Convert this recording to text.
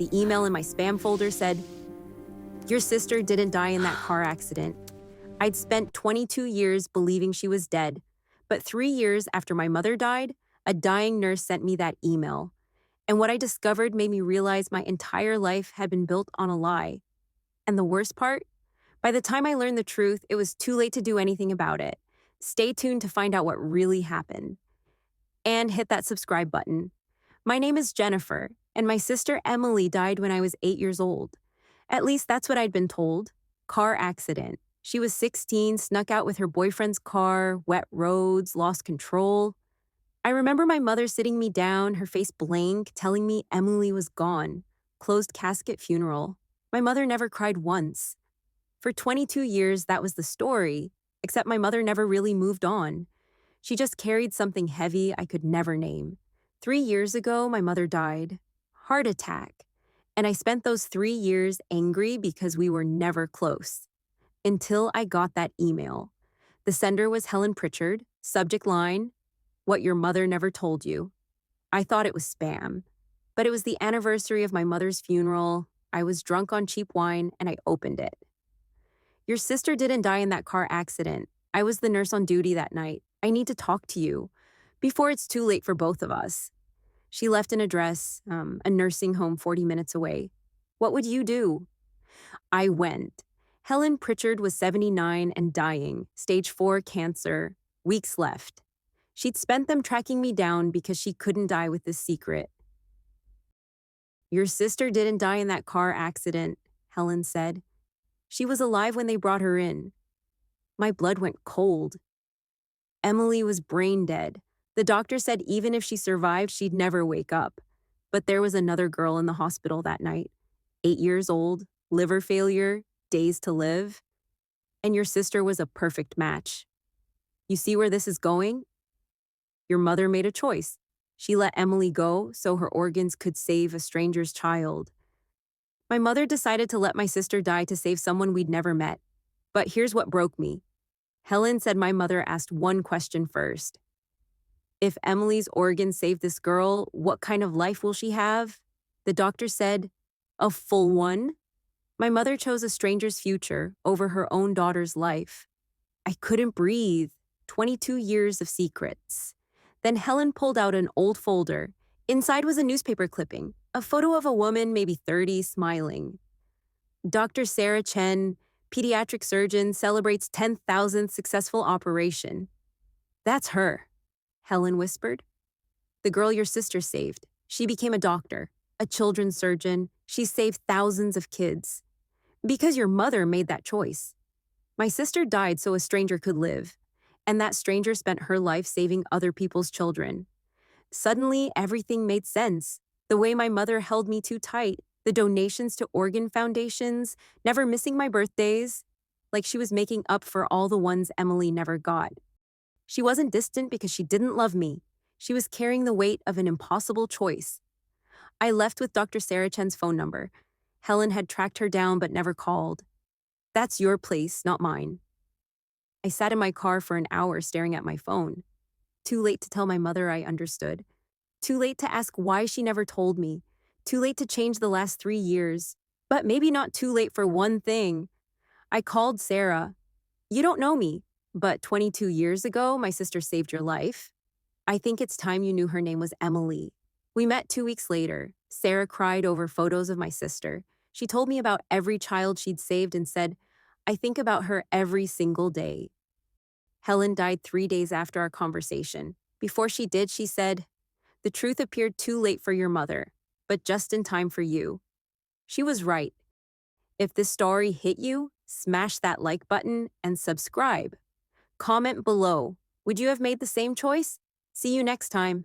The email in my spam folder said, "Your sister didn't die in that car accident." I'd spent 22 years believing she was dead, but 3 years after my mother died, a dying nurse sent me that email. And what I discovered made me realize my entire life had been built on a lie. And the worst part? By the time I learned the truth, it was too late to do anything about it. Stay tuned to find out what really happened. And hit that subscribe button. My name is Jennifer, and my sister Emily died when I was 8 years old. At least that's what I'd been told. Car accident. She was 16, snuck out with her boyfriend's car, wet roads, lost control. I remember my mother sitting me down, her face blank, telling me Emily was gone. Closed casket funeral. My mother never cried once. For 22 years, that was the story, except my mother never really moved on. She just carried something heavy I could never name. 3 years ago, my mother died. Heart attack. And I spent those 3 years angry because we were never close. Until I got that email. The sender was Helen Pritchard, subject line, "What your mother never told you." I thought it was spam. But it was the anniversary of my mother's funeral. I was drunk on cheap wine, and I opened it. "Your sister didn't die in that car accident. I was the nurse on duty that night. I need to talk to you before it's too late for both of us." She left an address, a nursing home 40 minutes away. What would you do? I went. Helen Pritchard was 79 and dying, stage 4 cancer, weeks left. She'd spent them tracking me down because she couldn't die with this secret. "Your sister didn't die in that car accident," Helen said. "She was alive when they brought her in." My blood went cold. Emily was brain dead. The doctor said even if she survived, she'd never wake up. But there was another girl in the hospital that night, 8 years old, liver failure, days to live. And your sister was a perfect match. You see where this is going? Your mother made a choice. She let Emily go so her organs could save a stranger's child. My mother decided to let my sister die to save someone we'd never met. But here's what broke me. Helen said my mother asked one question first. If Emily's organs save this girl, what kind of life will she have? The doctor said, a full one? My mother chose a stranger's future over her own daughter's life. I couldn't breathe. 22 years of secrets. Then Helen pulled out an old folder. Inside was a newspaper clipping, a photo of a woman, maybe 30, smiling. Dr. Sarah Chen, pediatric surgeon, celebrates 10,000th successful operation. That's her, Helen whispered. The girl your sister saved. She became a doctor, a children's surgeon. She saved thousands of kids. Because your mother made that choice. My sister died so a stranger could live, and that stranger spent her life saving other people's children. Suddenly, everything made sense. The way my mother held me too tight, the donations to organ foundations, never missing my birthdays, like she was making up for all the ones Emily never got. She wasn't distant because she didn't love me. She was carrying the weight of an impossible choice. I left with Dr. Sarah Chen's phone number. Helen had tracked her down but never called. That's your place, not mine. I sat in my car for an hour staring at my phone. Too late to tell my mother I understood. Too late to ask why she never told me. Too late to change the last 3 years. But maybe not too late for one thing. I called Sarah. You don't know me, but 22 years ago, my sister saved your life. I think it's time you knew her name was Emily. We met 2 weeks later. Sarah cried over photos of my sister. She told me about every child she'd saved and said, I think about her every single day. Helen died 3 days after our conversation. Before she did, she said, the truth appeared too late for your mother, but just in time for you. She was right. If this story hit you, smash that like button and subscribe. Comment below. Would you have made the same choice? See you next time.